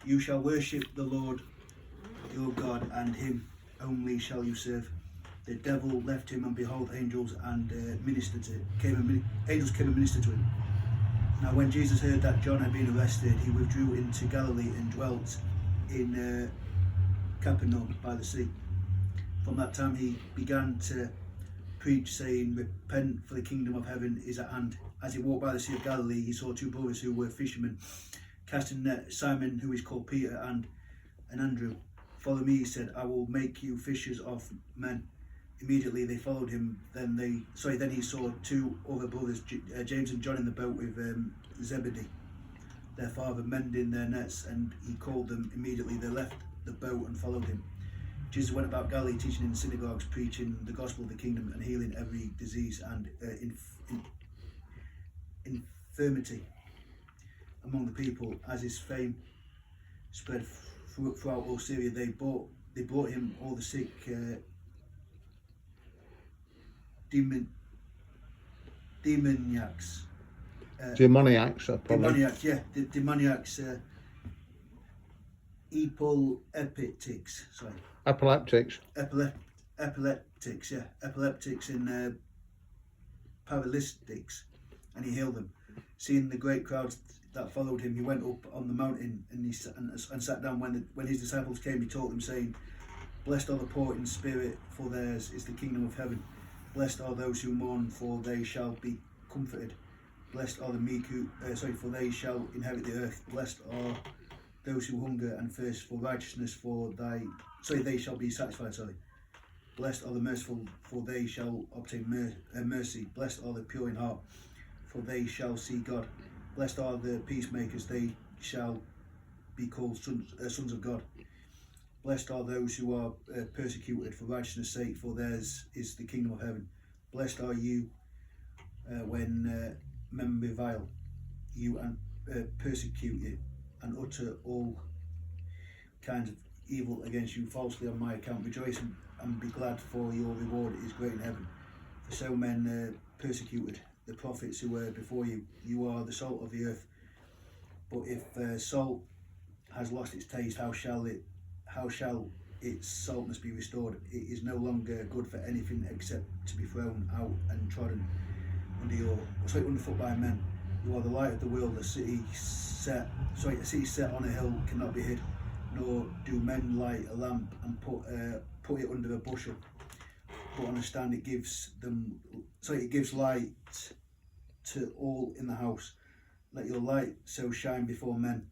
You shall worship the Lord your God, and him only shall you serve. The devil left him, and behold, angels came and ministered to him. Now when Jesus heard that John had been arrested, he withdrew into Galilee and dwelt in Capernaum by the sea. From that time he began to preach, saying, repent, for the kingdom of heaven is at hand. As he walked by the sea of Galilee, he saw two brothers who were fishermen, casting net, Simon, who is called Peter, and Andrew. Follow me, he said, I will make you fishers of men. Immediately they followed him. Then he saw two other brothers, James and John, in the boat with Zebedee, their father, mending their nets, and he called them. Immediately they left the boat and followed him. Jesus went about Galilee, teaching in synagogues, preaching the gospel of the kingdom, and healing every disease and infirmity among the people. As his fame spread throughout all Syria, they brought him all the sick, demoniacs, demoniacs, epileptics and paralytics, and he healed them. Seeing the great crowds that followed him, he went up on the mountain and sat down. When his disciples came, he taught them, saying, blessed are the poor in spirit, for theirs is the kingdom of heaven. Blessed are those who mourn, for they shall be comforted. Blessed are the meek, for they shall inherit the earth. Blessed are those who hunger and thirst for righteousness, they shall be satisfied. Blessed are the merciful, for they shall obtain mercy. Blessed are the pure in heart, for they shall see God. Blessed are the peacemakers, they shall be called sons of God. Blessed are those who are persecuted for righteousness' sake, for theirs is the kingdom of heaven. Blessed are you when men revile you and persecute you, and utter all kinds of evil against you falsely on my account. Rejoice and be glad, for your reward is great in heaven. For so men persecuted the prophets who were before you. You are the salt of the earth. But if salt has lost its taste, how shall its saltness be restored? It is no longer good for anything except to be thrown out and trodden underfoot by men. You are the light of the world. A city set on a hill cannot be hid, nor do men light a lamp and put it under a bushel, but on a stand. It gives light to all in the house. Let your light so shine before men,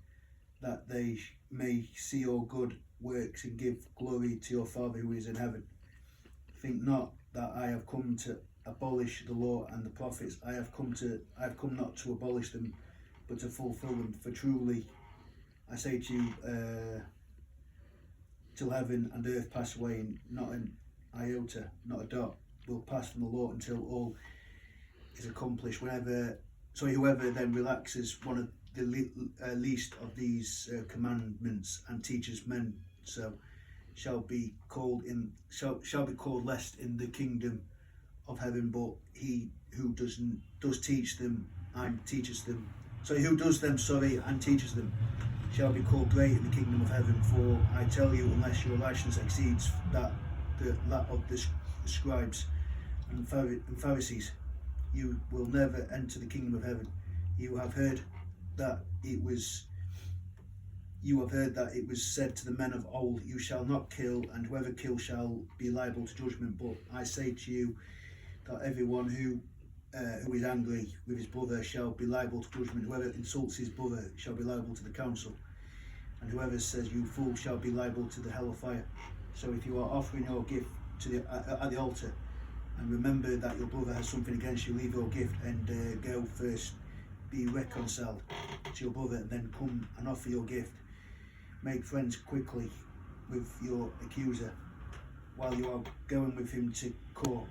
that they may see your good works and give glory to your Father who is in heaven. Think not that I have come to abolish the law and the prophets. I have come not to abolish them, but to fulfill them. For truly I say to you, till heaven and earth pass away, and not an iota, not a dot, will pass from the law until all is accomplished. Whoever then relaxes one of the least of these commandments and teaches men so shall be called less in the kingdom of heaven. But he who does teach them and teaches them, who does them and teaches them, shall be called great in the kingdom of heaven. For I tell you, unless your righteousness exceeds that of the scribes and Pharisees, you will never enter the kingdom of heaven. You have heard that it was said to the men of old, you shall not kill, and whoever kills shall be liable to judgment. But I say to you that everyone who is angry with his brother shall be liable to judgment. Whoever insults his brother shall be liable to the council, and whoever says you fool shall be liable to the hell of fire. So if you are offering your gift at the altar, and remember that your brother has something against you, leave your gift and go first, be reconciled to your brother, and then come and offer your gift. Make friends quickly with your accuser while you are going with him to court,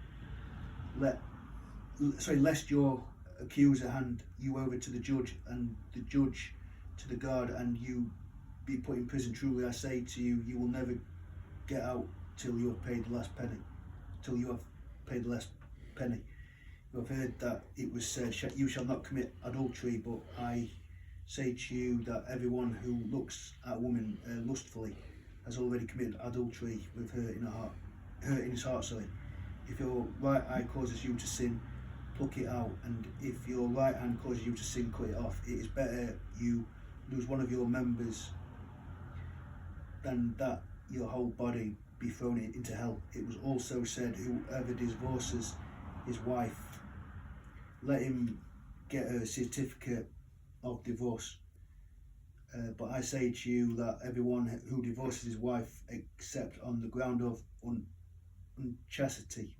lest your accuser hand you over to the judge, and the judge to the guard, and you be put in prison. Truly I say to you, you will never get out till you have paid the last penny. You have heard that it was said, you shall not commit adultery, but I say to you that everyone who looks at a woman lustfully has already committed adultery with her in his heart. Sorry. If your right eye causes you to sin, pluck it out, and if your right hand causes you to sin, cut it off. It is better you lose one of your members than that your whole body be thrown into hell. It was also said, whoever divorces his wife, let him get a certificate of divorce. But I say to you that everyone who divorces his wife except on the ground of unchastity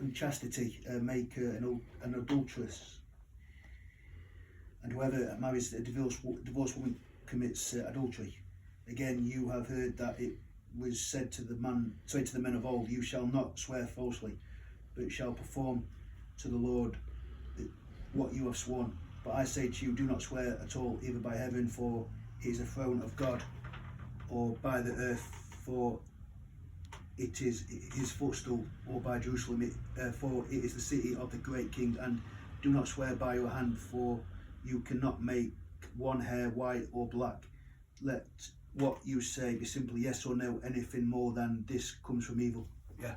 make her an adulteress, and whoever marries a divorced woman commits adultery. Again, you have heard that it was said to the men of old, you shall not swear falsely, but shall perform to the Lord what you have sworn. But I say to you, do not swear at all, either by heaven, for it is the throne of God, or by the earth, for it is his footstool, or by Jerusalem, for it is the city of the great King. And do not swear by your hand, for you cannot make one hair white or black. Let what you say be simply yes or no. Anything more than this comes from evil. Yeah.